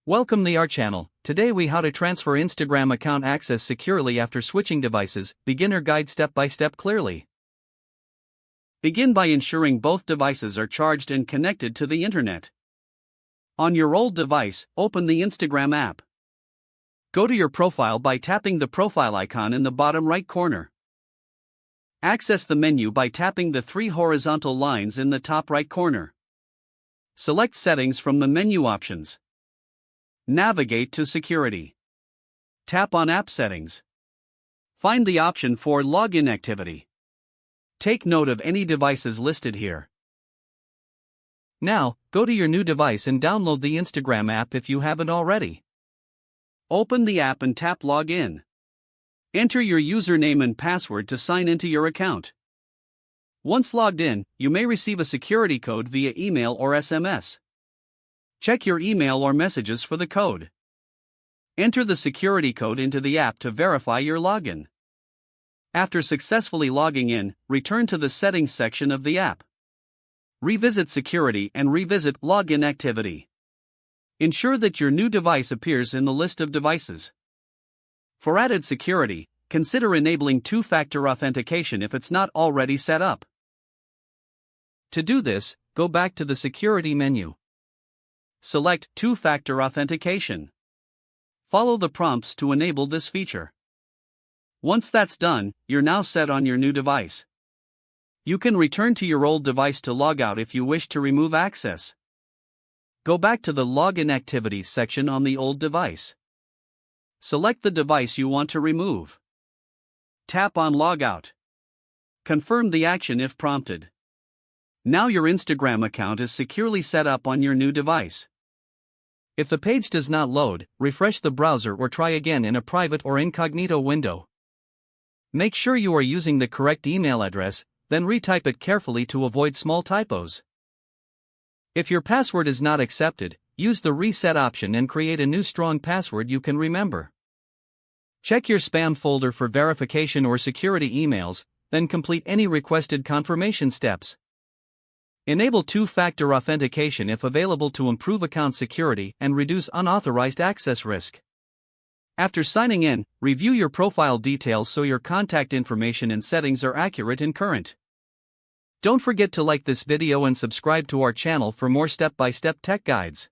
Welcome to our channel. Today we how to transfer Instagram account access securely after switching devices, beginner guide step by step clearly. Begin by ensuring both devices are charged and connected to the internet. On your old device, open the Instagram app. Go to your profile by tapping the profile icon in the bottom right corner. Access the menu by tapping the three horizontal lines in the top right corner. Select Settings from the menu options. Navigate to Security. Tap on App Settings. Find the option for Login Activity. Take note of any devices listed here. Now, go to your new device and download the Instagram app if you haven't already. Open the app and tap Login. Enter your username and password to sign into your account. Once logged in, you may receive a security code via email or SMS. Check your email or messages for the code. Enter the security code into the app to verify your login. After successfully logging in, return to the Settings section of the app. Revisit Security and revisit Login Activity. Ensure that your new device appears in the list of devices. For added security, consider enabling two-factor authentication if it's not already set up. To do this, go back to the Security menu. Select Two-Factor Authentication. Follow the prompts to enable this feature. Once that's done, you're now set on your new device. You can return to your old device to log out if you wish to remove access. Go back to the Login Activities section on the old device. Select the device you want to remove. Tap on Logout. Confirm the action if prompted. Now your Instagram account is securely set up on your new device. If the page does not load, refresh the browser or try again in a private or incognito window. Make sure you are using the correct email address, then retype it carefully to avoid small typos. If your password is not accepted, use the reset option and create a new strong password you can remember. Check your spam folder for verification or security emails, then complete any requested confirmation steps. Enable two-factor authentication if available to improve account security and reduce unauthorized access risk. After signing in, review your profile details so your contact information and settings are accurate and current. Don't forget to like this video and subscribe to our channel for more step-by-step tech guides.